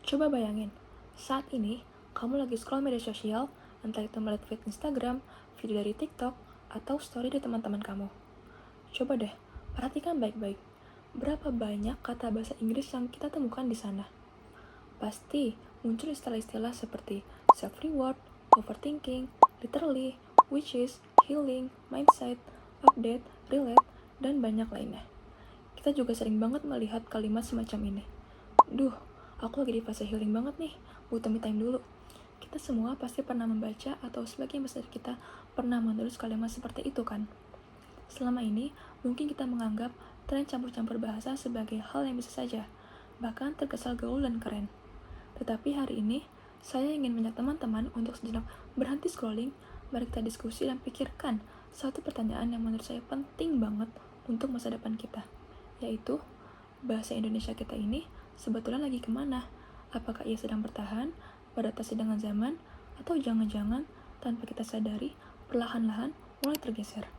Coba bayangin, saat ini kamu lagi scroll media sosial, entah itu melihat feed Instagram, video dari TikTok, atau story dari teman-teman kamu. Coba deh, perhatikan baik-baik. Berapa banyak kata bahasa Inggris yang kita temukan di sana? Pasti muncul istilah-istilah seperti self-reward, overthinking, literally, wishes, healing, mindset, update, relate, dan banyak lainnya. Kita juga sering banget melihat kalimat semacam ini. Duh, aku lagi di fase healing banget nih, butuh me time dulu. Kita semua pasti pernah membaca atau sebagian besar kita pernah menulis kalimat seperti itu kan? Selama ini, mungkin kita menganggap tren campur-campur bahasa sebagai hal yang bisa saja, bahkan terkesan gaul dan keren. Tetapi hari ini, saya ingin mengajak teman-teman untuk sejenak berhenti scrolling, mari kita diskusi dan pikirkan satu pertanyaan yang menurut saya penting banget untuk masa depan kita, yaitu bahasa Indonesia kita ini sebetulnya lagi kemana? Apakah ia sedang bertahan, beradaptasi dengan zaman, atau jangan-jangan tanpa kita sadari, perlahan-lahan mulai tergeser?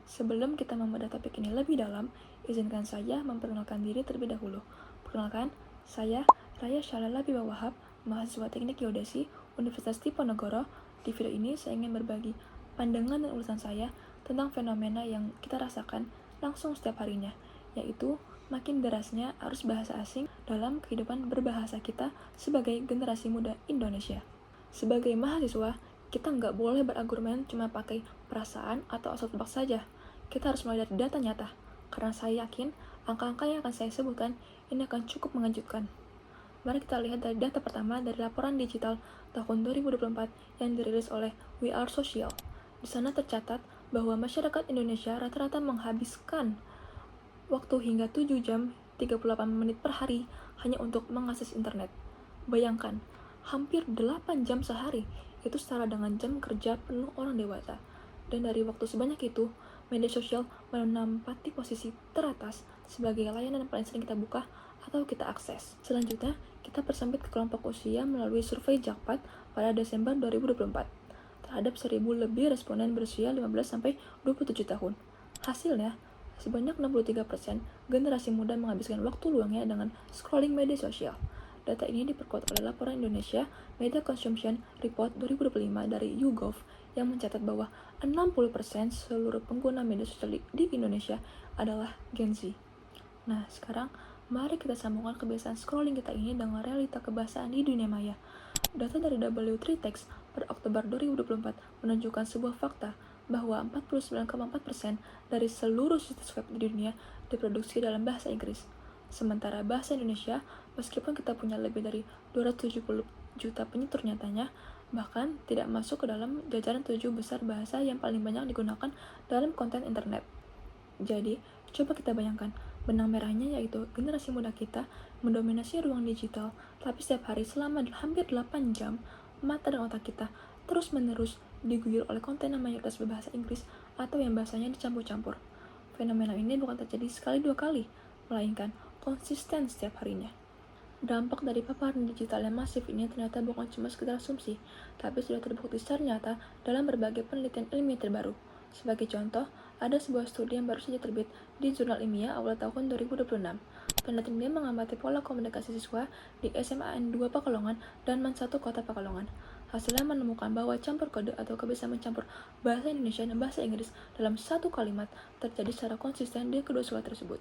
Sebelum kita membedah topik ini lebih dalam, izinkan saya memperkenalkan diri terlebih dahulu. Perkenalkan, saya Raya Shalala Biba Wahab, mahasiswa Teknik Geodesi, Universitas Diponegoro. Di video ini saya ingin berbagi pandangan dan ulasan saya tentang fenomena yang kita rasakan langsung setiap harinya, yaitu makin derasnya arus bahasa asing dalam kehidupan berbahasa kita sebagai generasi muda Indonesia. Sebagai mahasiswa, kita nggak boleh berargumen cuma pakai perasaan atau asal tebak saja. Kita harus mulai dari data nyata, karena saya yakin angka-angka yang akan saya sebutkan ini akan cukup mengejutkan. Mari kita lihat dari data pertama dari laporan digital tahun 2024 yang dirilis oleh We Are Social. Di sana tercatat bahwa masyarakat Indonesia rata-rata menghabiskan waktu hingga 7 jam 38 menit per hari hanya untuk mengakses internet. Bayangkan, hampir 8 jam sehari, itu setara dengan jam kerja penuh orang dewasa. Dan dari waktu sebanyak itu, media sosial menempati posisi teratas sebagai layanan yang paling sering kita buka atau kita akses. Selanjutnya, kita persempit ke kelompok usia melalui survei Jakpat pada Desember 2024 terhadap 1.000 lebih responden berusia 15-27 tahun. Hasilnya, sebanyak 63% generasi muda menghabiskan waktu luangnya dengan scrolling media sosial. Data ini diperkuat oleh laporan Indonesia Media Consumption Report 2025 dari YouGov yang mencatat bahwa 60% seluruh pengguna media sosial di Indonesia adalah Gen Z. Nah, sekarang mari kita sambungkan kebiasaan scrolling kita ini dengan realita kebahasaan di dunia maya. Data dari W3Text per Oktober 2024 menunjukkan sebuah fakta bahwa 49,4% dari seluruh situs web di dunia diproduksi dalam bahasa Inggris. Sementara bahasa Indonesia, meskipun kita punya lebih dari 270 juta penyetor nyatanya, bahkan tidak masuk ke dalam jajaran 7 besar bahasa yang paling banyak digunakan dalam konten internet. Jadi, coba kita bayangkan, benang merahnya yaitu generasi muda kita mendominasi ruang digital, tapi setiap hari selama hampir 8 jam, mata dan otak kita terus-menerus diguyur oleh konten yang mayoritas berbahasa Inggris atau yang bahasanya dicampur-campur. Fenomena ini bukan terjadi sekali dua kali, melainkan konsisten setiap harinya. Dampak dari paparan digital yang masif ini ternyata bukan cuma sekedar asumsi, tapi sudah terbukti secara nyata dalam berbagai penelitian ilmiah terbaru. Sebagai contoh, ada sebuah studi yang baru saja terbit di jurnal ilmiah awal tahun 2026. Penelitian ini mengamati pola komunikasi siswa di SMAN 2 Pekalongan dan MAN 1 Kota Pekalongan. Hasilnya menemukan bahwa campur kode atau kebiasaan mencampur bahasa Indonesia dan bahasa Inggris dalam satu kalimat terjadi secara konsisten di kedua siswa tersebut.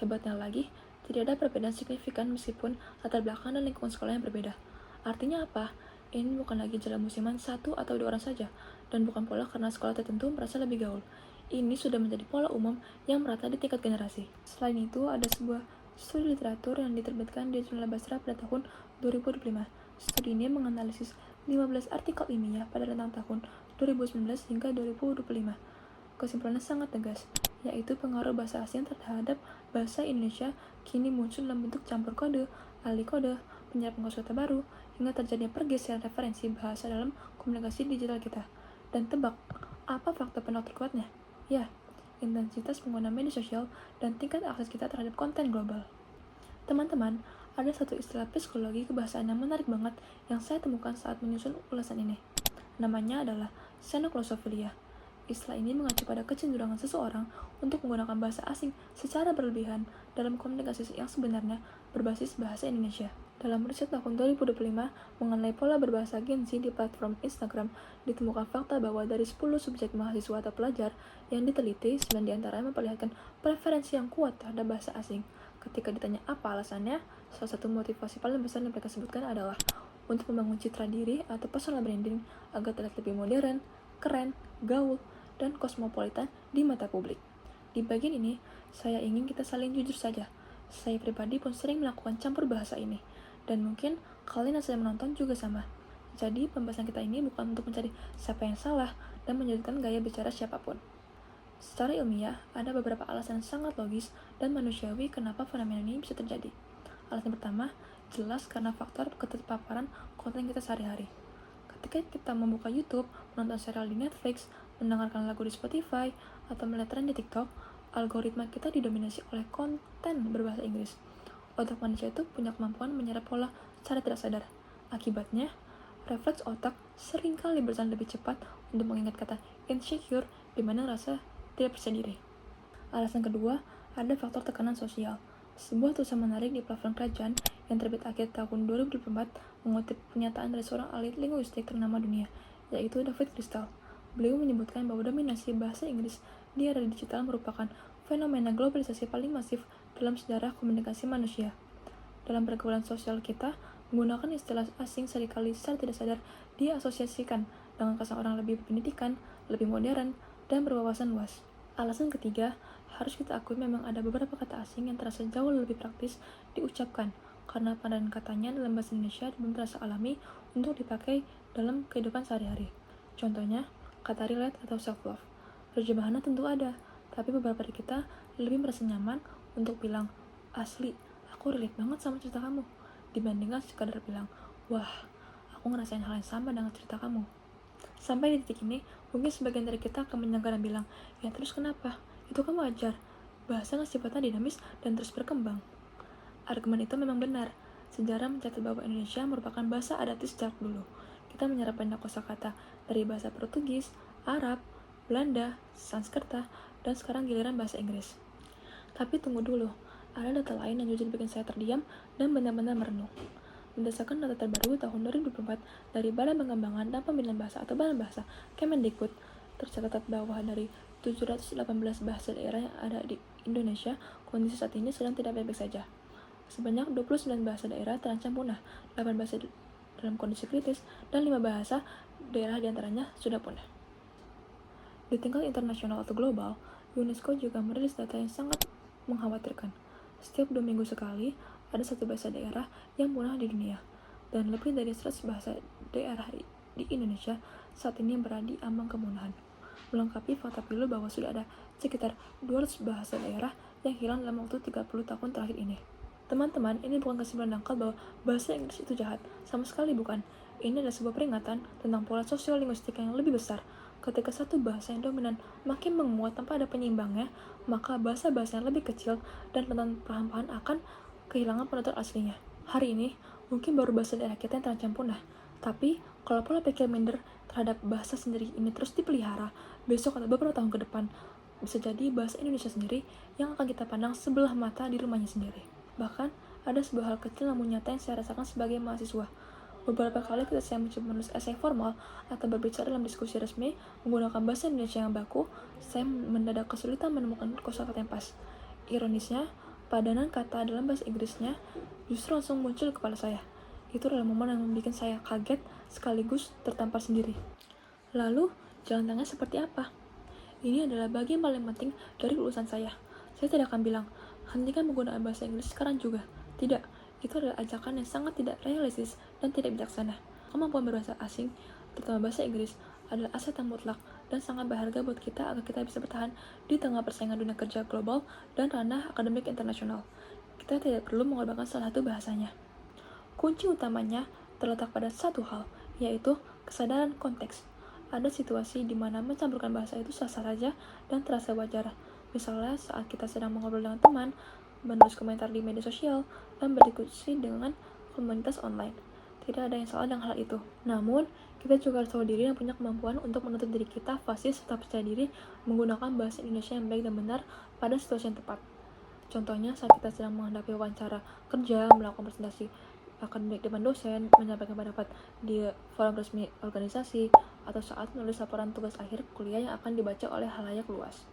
Hebatnya lagi, tidak ada perbedaan signifikan meskipun latar belakang dan lingkungan sekolah yang berbeda. Artinya apa? Ini bukan lagi jalan musiman satu atau dua orang saja, dan bukan pula karena sekolah tertentu merasa lebih gaul. Ini sudah menjadi pola umum yang merata di tingkat generasi. Selain itu, ada sebuah studi literatur yang diterbitkan di Jurnal Basra pada tahun 2025. Studi ini menganalisis 15 artikel ilmiah pada rentang tahun 2019 hingga 2025. Kesimpulannya sangat tegas, yaitu pengaruh bahasa asing terhadap bahasa Indonesia kini muncul dalam bentuk campur kode, alih kode, penyerapan kosakata baru, hingga terjadinya pergeseran referensi bahasa dalam komunikasi digital kita. Dan tebak, apa fakta penolak terkuatnya? Ya, intensitas pengguna media sosial dan tingkat akses kita terhadap konten global. Teman-teman, ada satu istilah psikologi kebahasaan yang menarik banget yang saya temukan saat menyusun ulasan ini. Namanya adalah xenoglosophilia. Istilah ini mengacu pada kecenderungan seseorang untuk menggunakan bahasa asing secara berlebihan dalam komunikasi yang sebenarnya berbasis bahasa Indonesia. Dalam riset tahun 2025 mengenai pola berbahasa Gen Z di platform Instagram, ditemukan fakta bahwa dari 10 subjek mahasiswa atau pelajar yang diteliti, 9 diantaranya memperlihatkan preferensi yang kuat terhadap bahasa asing. Ketika ditanya apa alasannya, salah satu motivasi paling besar yang mereka sebutkan adalah untuk membangun citra diri atau personal branding agar terlihat lebih modern, keren, gaul, dan kosmopolitan di mata publik. Di bagian ini, saya ingin kita saling jujur saja. Saya pribadi pun sering melakukan campur bahasa ini. Dan mungkin kalian yang sedang menonton juga sama. Jadi pembahasan kita ini bukan untuk mencari siapa yang salah dan menjadikan gaya bicara siapapun. Secara ilmiah, ada beberapa alasan sangat logis dan manusiawi kenapa fenomena ini bisa terjadi. Alasan pertama, jelas karena faktor keterpaparan konten kita sehari-hari. Ketika kita membuka YouTube, menonton serial di Netflix, mendengarkan lagu di Spotify, atau melihat tren di TikTok, algoritma kita didominasi oleh konten berbahasa Inggris. Otak manusia itu punya kemampuan menyerap pola secara tidak sadar. Akibatnya, refleks otak seringkali berjalan lebih cepat untuk mengingat kata insecure di mana rasa tidak percaya diri. Alasan kedua, ada faktor tekanan sosial. Sebuah tulisan menarik di platform kerajaan yang terbit akhir tahun 2024 mengutip pernyataan dari seorang ahli linguistik ternama dunia, yaitu David Crystal. Beliau menyebutkan bahwa dominasi bahasa Inggris di era digital merupakan fenomena globalisasi paling masif dalam sejarah komunikasi manusia. Dalam pergaulan sosial kita, menggunakan istilah asing seringkali secara tidak sadar diasosiasikan dengan kesan orang lebih berpendidikan, lebih modern, dan berwawasan luas. Alasan ketiga, harus kita akui memang ada beberapa kata asing yang terasa jauh lebih praktis diucapkan, karena padanan katanya dalam bahasa Indonesia belum terasa alami untuk dipakai dalam kehidupan sehari-hari. Contohnya, kata relate atau self-love. Terjemahannya tentu ada, tapi beberapa dari kita lebih merasa nyaman untuk bilang, asli, aku relate banget sama cerita kamu, dibandingkan sekadar bilang, wah, aku ngerasain hal yang sama dengan cerita kamu. Sampai di titik ini, mungkin sebagian dari kita akan menyangka dan bilang, ya terus kenapa? Itu kan wajar. Bahasa kan sifatnya dinamis dan terus berkembang. Argumen itu memang benar. Sejarah mencatat bahwa Indonesia merupakan bahasa adaptif sejak dulu. Kita menyerap banyak kosakata dari bahasa Portugis, Arab, Belanda, Sanskerta, dan sekarang giliran bahasa Inggris. Tapi tunggu dulu, ada data lain yang jujur bikin saya terdiam dan benar-benar merenung. Berdasarkan data terbaru tahun 2024 dari Badan Pengembangan dan Pembinaan Bahasa atau Badan Bahasa Kemendikbud, tercatat bahwa dari 718 bahasa daerah yang ada di Indonesia, kondisi saat ini sedang tidak baik-baik saja. Sebanyak 29 bahasa daerah terancam punah, 8 bahasa dalam kondisi kritis, dan 5 bahasa daerah diantaranya sudah punah. Di tingkat internasional atau global, UNESCO juga merilis data yang sangat mengkhawatirkan. Setiap 2 minggu sekali, ada satu bahasa daerah yang punah di dunia, dan lebih dari 100 bahasa daerah di Indonesia saat ini berada di ambang kepunahan. Melengkapi fakta pilu bahwa sudah ada sekitar 200 bahasa daerah yang hilang dalam waktu 30 tahun terakhir ini. Teman-teman, ini bukan kesimpulan dangkal bahwa bahasa Inggris itu jahat, sama sekali bukan. Ini adalah sebuah peringatan tentang pola sosial-linguistik yang lebih besar. Ketika satu bahasa yang dominan makin menguat tanpa ada penyeimbangnya, maka bahasa-bahasa yang lebih kecil dan rentan perlahan-lahan akan kehilangan penutur aslinya. Hari ini, mungkin baru bahasa daerah kita yang terancam punah. Tapi, kalau pola pikir minder terhadap bahasa sendiri ini terus dipelihara, besok atau beberapa tahun ke depan, bisa jadi bahasa Indonesia sendiri yang akan kita pandang sebelah mata di rumahnya sendiri. Bahkan, ada sebuah hal kecil namun nyata yang saya rasakan sebagai mahasiswa. Beberapa kali ketika saya mencoba menulis esai formal atau berbicara dalam diskusi resmi menggunakan bahasa Indonesia yang baku, saya mendadak kesulitan menemukan kosakata yang pas. Ironisnya, padanan kata dalam bahasa Inggrisnya justru langsung muncul di kepala saya. Itu adalah momen yang membuat saya kaget sekaligus tertampar sendiri. Lalu, jalan tengah seperti apa? Ini adalah bagian paling penting dari lulusan saya. Saya tidak akan bilang, hentikan penggunaan bahasa Inggris sekarang juga. Tidak. Itu adalah ajakan yang sangat tidak realistis dan tidak bijaksana. Kemampuan berbahasa asing, terutama bahasa Inggris, adalah aset yang mutlak dan sangat berharga buat kita agar kita bisa bertahan di tengah persaingan dunia kerja global dan ranah akademik internasional. Kita tidak perlu mengorbankan salah satu bahasanya. Kunci utamanya terletak pada satu hal, yaitu kesadaran konteks. Ada situasi di mana mencampurkan bahasa itu sah-sah saja dan terasa wajar. Misalnya saat kita sedang mengobrol dengan teman, menulis komentar di media sosial, dan berdiskusi dengan komunitas online. Tidak ada yang salah dengan hal itu. Namun, kita juga harus tahu diri dan punya kemampuan untuk menuntut diri kita fasih serta percaya diri menggunakan bahasa Indonesia yang baik dan benar pada situasi yang tepat. Contohnya, saat kita sedang menghadapi wawancara kerja, melakukan presentasi akademik depan dosen, menyampaikan pendapat di forum resmi organisasi, atau saat menulis laporan tugas akhir kuliah yang akan dibaca oleh halayak luas.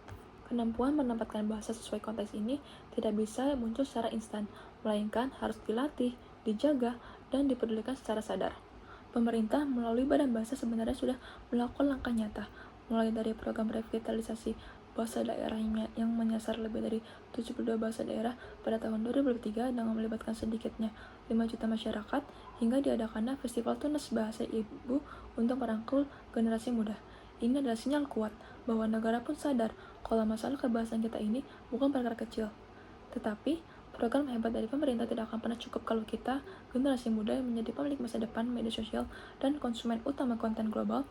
Kemampuan menempatkan bahasa sesuai konteks ini tidak bisa muncul secara instan, melainkan harus dilatih, dijaga, dan dipedulikan secara sadar. Pemerintah melalui Badan Bahasa sebenarnya sudah melakukan langkah nyata, mulai dari program revitalisasi bahasa daerah yang menyasar lebih dari 72 bahasa daerah pada tahun 2003 dengan melibatkan sedikitnya 5 juta masyarakat, hingga diadakannya Festival Tunas Bahasa Ibu untuk merangkul generasi muda. Ini adalah sinyal kuat bahwa negara pun sadar kalau masalah kebahasaan kita ini bukan perkara kecil. Tetapi, program hebat dari pemerintah tidak akan pernah cukup kalau kita, generasi muda yang menjadi pemilik masa depan media sosial dan konsumen utama konten global,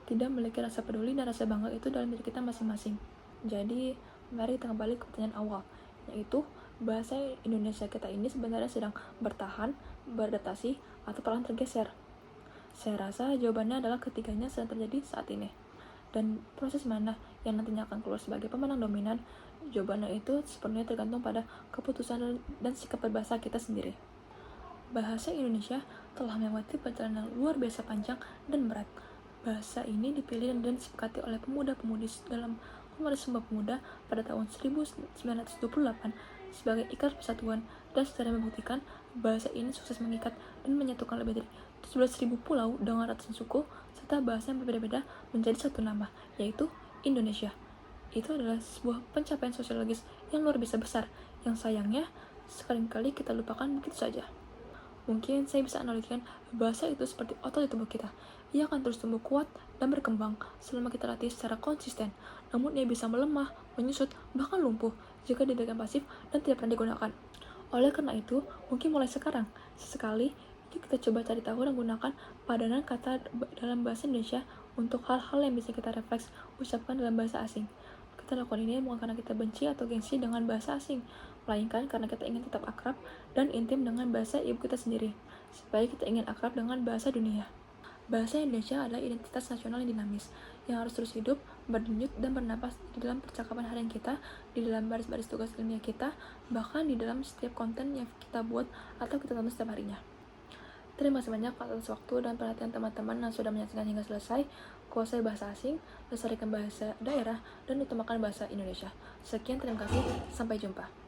tidak memiliki rasa peduli dan rasa bangga itu dalam diri kita masing-masing. Jadi, mari kita kembali ke pertanyaan awal, yaitu bahasa Indonesia kita ini sebenarnya sedang bertahan, beradaptasi, atau perlahan tergeser. Saya rasa jawabannya adalah ketiganya sedang terjadi saat ini. Dan proses mana yang nantinya akan keluar sebagai pemenang dominan, jawabannya itu sepenuhnya tergantung pada keputusan dan sikap berbahasa kita sendiri. Bahasa Indonesia telah melewati perjalanan luar biasa panjang dan berat. Bahasa ini dipilih dan disepakati oleh pemuda-pemudi dalam Kongres Sumpah Pemuda pada tahun 1928 sebagai ikrar persatuan, dan secara membuktikan bahasa ini sukses mengikat dan menyatukan lebih dari 17.000 pulau dengan ratusan suku serta bahasa yang berbeda-beda menjadi satu nama, yaitu Indonesia. Itu adalah sebuah pencapaian sosiologis yang luar biasa besar, yang sayangnya sekali-kali kita lupakan begitu saja. Mungkin saya bisa analogikan bahasa itu seperti otot di tubuh kita. Ia akan terus tumbuh kuat dan berkembang selama kita latih secara konsisten. Namun ia bisa melemah, menyusut, bahkan lumpuh jika diberikan pasif dan tidak pernah digunakan. Oleh karena itu, mungkin mulai sekarang, sesekali kita coba cari tahu dan gunakan padanan kata dalam bahasa Indonesia untuk hal-hal yang bisa kita refleks ucapkan dalam bahasa asing. Kita lakukan ini bukan karena kita benci atau gengsi dengan bahasa asing, melainkan karena kita ingin tetap akrab dan intim dengan bahasa ibu kita sendiri, supaya kita ingin akrab dengan bahasa dunia. Bahasa Indonesia adalah identitas nasional yang dinamis, yang harus terus hidup, berdenyut, dan bernapas di dalam percakapan harian kita, di dalam baris-baris tugas ilmiah kita, bahkan di dalam setiap konten yang kita buat atau kita tonton setiap harinya. Terima kasih banyak atas waktu dan perhatian teman-teman yang sudah menyaksikan hingga selesai. Kuasai bahasa asing, lestarikan bahasa daerah, dan utamakan bahasa Indonesia. Sekian, terima kasih, sampai jumpa.